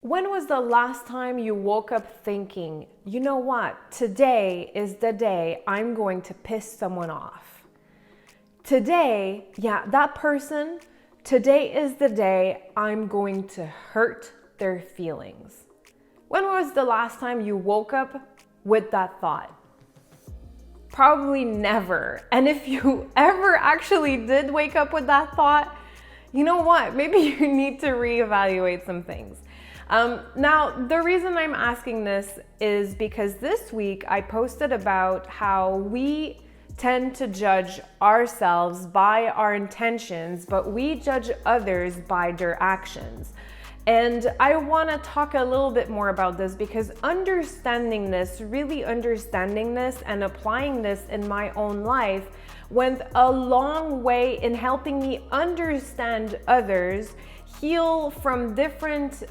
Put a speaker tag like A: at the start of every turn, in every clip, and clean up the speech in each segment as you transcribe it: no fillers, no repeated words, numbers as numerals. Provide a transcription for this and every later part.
A: When was the last time you woke up thinking, you know what, today is the day I'm going to piss someone off? Today, that person, today is the day I'm going to hurt their feelings. When was the last time you woke up with that thought? Probably never. And if you ever actually did wake up with that thought, you know what, maybe you need to reevaluate some things. Now, the reason I'm asking this is because this week I posted about how we tend to judge ourselves by our intentions, but we judge others by their actions. And I want to talk a little bit more about this because really understanding this and applying this in my own life went a long way in helping me understand others, heal from different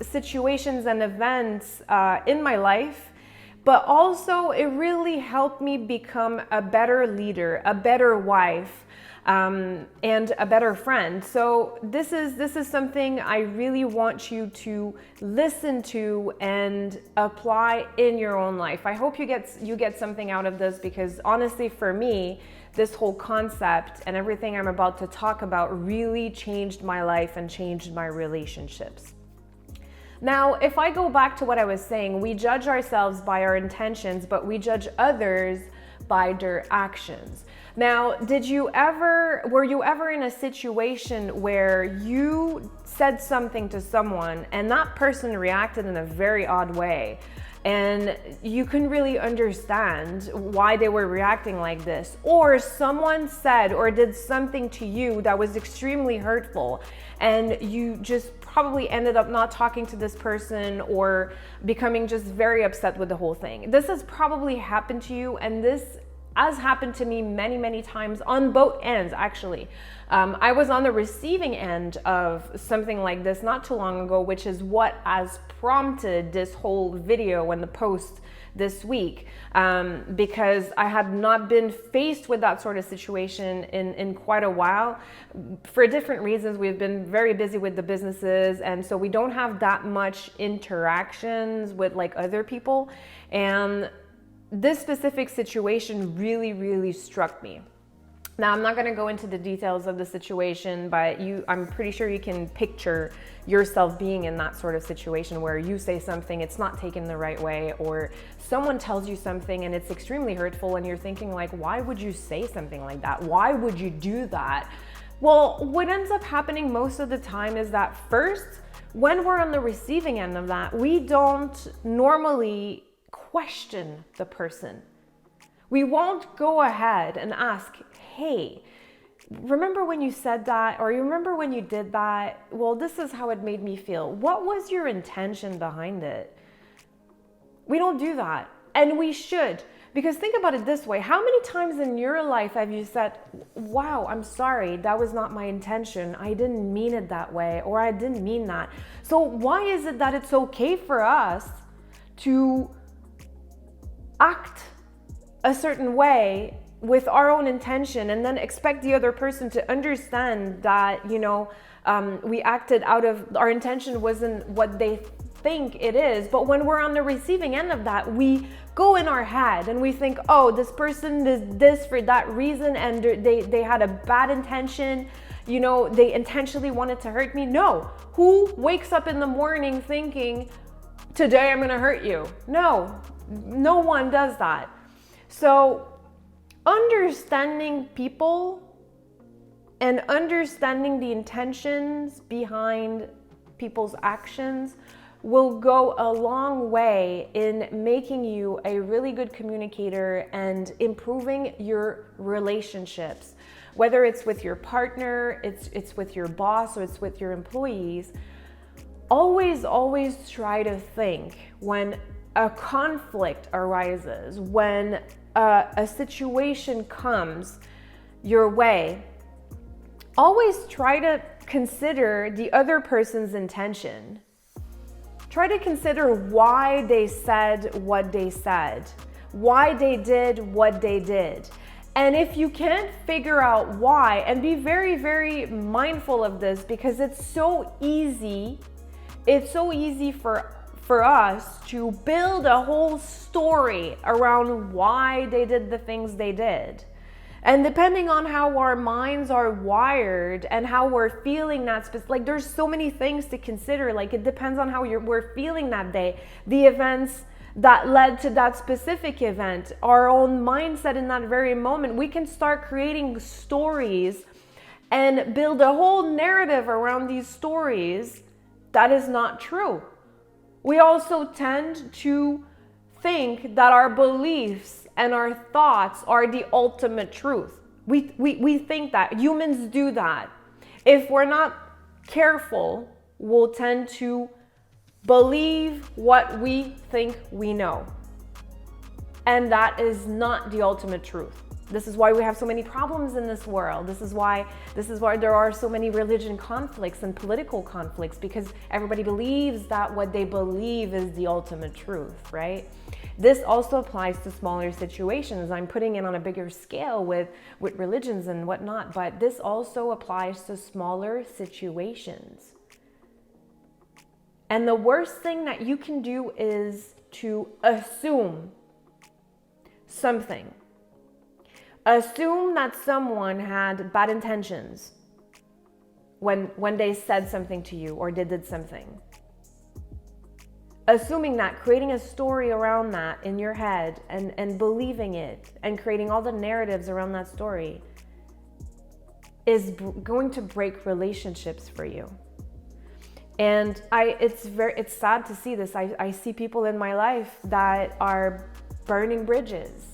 A: situations and events in my life, but also it really helped me become a better leader, a better wife, and a better friend. So this is something I really want you to listen to and apply in your own life. I hope you get something out of this because honestly, for me, this whole concept and everything I'm about to talk about really changed my life and changed my relationships. Now, if I go back to what I was saying, we judge ourselves by our intentions, but we judge others by their actions. Now, were you ever in a situation where you said something to someone and that person reacted in a very odd way? And you couldn't really understand why they were reacting like this. Or someone said or did something to you that was extremely hurtful, and you just probably ended up not talking to this person or becoming just very upset with the whole thing. This has probably happened to you, and this has happened to me many, many times on both ends, actually. I was on the receiving end of something like this not too long ago, which is what has prompted this whole video and the post this week, because I had not been faced with that sort of situation in quite a while. For different reasons, we've been very busy with the businesses, and so we don't have that much interactions with like other people. And this specific situation really, really struck me. Now, I'm not going to go into the details of the situation, but I'm pretty sure you can picture yourself being in that sort of situation where you say something, it's not taken the right way, or someone tells you something and it's extremely hurtful and you're thinking like, why would you say something like that? Why would you do that? Well, what ends up happening most of the time is that first, when we're on the receiving end of that, we don't normally question the person. We won't go ahead and ask, hey, remember when you said that? Or you remember when you did that? Well, this is how it made me feel. What was your intention behind it? We don't do that. And we should. Because think about it this way. How many times in your life have you said, wow, I'm sorry, that was not my intention. I didn't mean it that way, or I didn't mean that. So why is it that it's okay for us to act a certain way with our own intention and then expect the other person to understand that, we acted out of, our intention wasn't what they think it is. But when we're on the receiving end of that, we go in our head and we think, oh, this person did this for that reason and they had a bad intention, they intentionally wanted to hurt me. No. Who wakes up in the morning thinking, today I'm gonna hurt you? No one does that. So understanding people and understanding the intentions behind people's actions will go a long way in making you a really good communicator and improving your relationships. Whether it's with your partner, it's with your boss, or it's with your employees, always try to think when a conflict arises, when a situation comes your way, always try to consider the other person's intention. Try to consider why they said what they said, why they did what they did. And if you can't figure out why, and be very, very mindful of this because it's so easy it's so easy for us to build a whole story around why they did the things they did. And depending on how our minds are wired and how we're feeling that like there's so many things to consider. Like it depends on how we're feeling that day, the events that led to that specific event, our own mindset in that very moment. We can start creating stories and build a whole narrative around these stories that is not true. We also tend to think that our beliefs and our thoughts are the ultimate truth. We think that. Humans do that. If we're not careful, we'll tend to believe what we think we know. And that is not the ultimate truth. This is why we have so many problems in this world. This is why there are so many religion conflicts and political conflicts, because everybody believes that what they believe is the ultimate truth, right? This also applies to smaller situations. I'm putting it on a bigger scale with religions and whatnot, but this also applies to smaller situations. And the worst thing that you can do is to assume something. Assume that someone had bad intentions when they said something to you or did something. Assuming that, creating a story around that in your head and believing it and creating all the narratives around that story is going to break relationships for you. And it's sad to see this. I see people in my life that are burning bridges.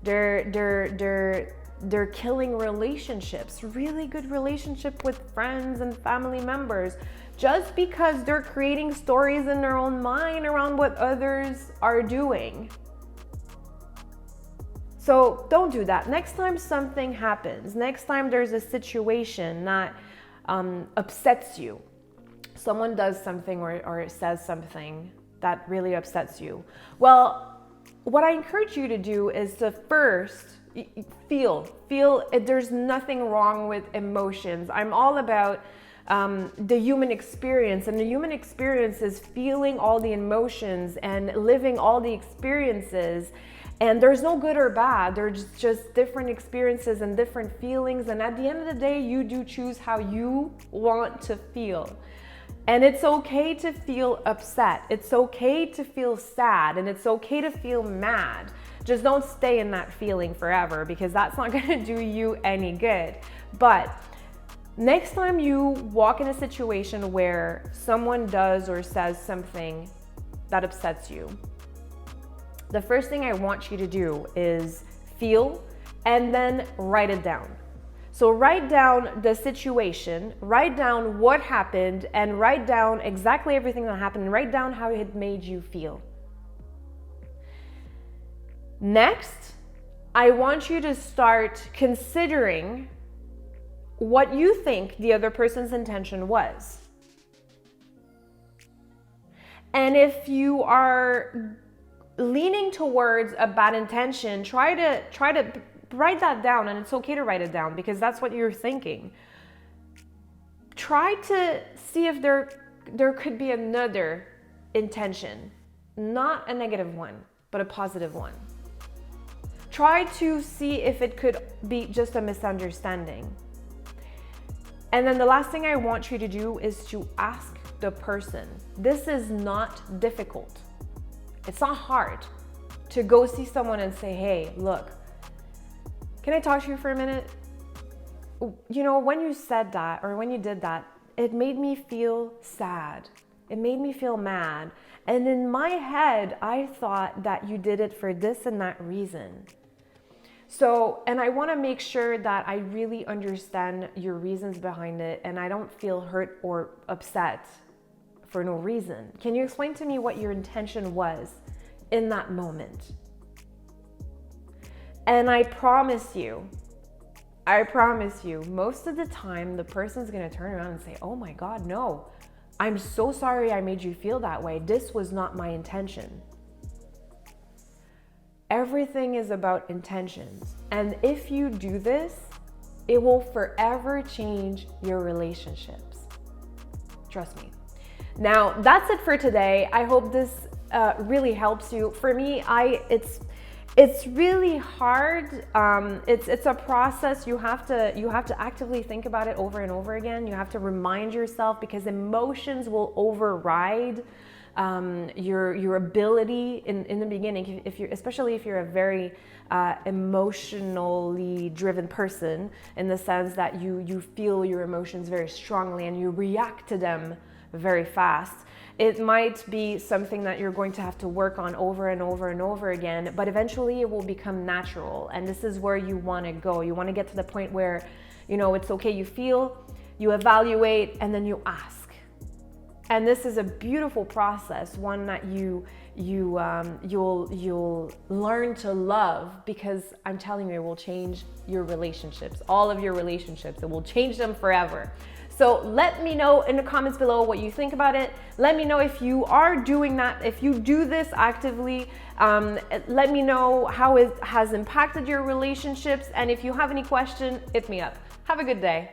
A: They're killing relationships, really good relationship with friends and family members, just because they're creating stories in their own mind around what others are doing. So don't do that. Next time something happens, next time there's a situation that upsets you, someone does something or says something that really upsets you, well, what I encourage you to do is to first feel. There's nothing wrong with emotions. I'm all about the human experience, and the human experience is feeling all the emotions and living all the experiences. And there's no good or bad. There's just different experiences and different feelings. And at the end of the day, you do choose how you want to feel. And it's okay to feel upset. It's okay to feel sad, and it's okay to feel mad. Just don't stay in that feeling forever, because that's not going to do you any good. But next time you walk in a situation where someone does or says something that upsets you, the first thing I want you to do is feel and then write it down. So write down the situation, write down what happened, and write down exactly everything that happened, and write down how it made you feel. Next, I want you to start considering what you think the other person's intention was. And if you are leaning towards a bad intention, try to write that down, and it's okay to write it down because that's what you're thinking. Try to see if there could be another intention, not a negative one, but a positive one. Try to see if it could be just a misunderstanding. And then the last thing I want you to do is to ask the person. This is not difficult. It's not hard to go see someone and say, hey, look, can I talk to you for a minute? You know, when you said that or when you did that, it made me feel sad. It made me feel mad. And in my head, I thought that you did it for this and that reason. So, and I want to make sure that I really understand your reasons behind it and I don't feel hurt or upset for no reason. Can you explain to me what your intention was in that moment? And I promise you, most of the time, the person's going to turn around and say, oh my God, no, I'm so sorry I made you feel that way. This was not my intention. Everything is about intentions. And if you do this, it will forever change your relationships. Trust me. Now, that's it for today. I hope this really helps you. For me, it's really hard. It's a process. You have to actively think about it over and over again. You have to remind yourself, because emotions will override your ability in the beginning. Especially if you're a very emotionally driven person, in the sense that you feel your emotions very strongly and you react to them very fast. It might be something that you're going to have to work on over and over and over again, but eventually it will become natural. And this is where you want to go. You want to get to the point where, it's okay. You feel, you evaluate, and then you ask. And this is a beautiful process, one that you'll learn to love, because I'm telling you, it will change your relationships, all of your relationships. It will change them forever. So let me know in the comments below what you think about it. Let me know if you are doing that, if you do this actively. Let me know how it has impacted your relationships. And if you have any question, hit me up. Have a good day.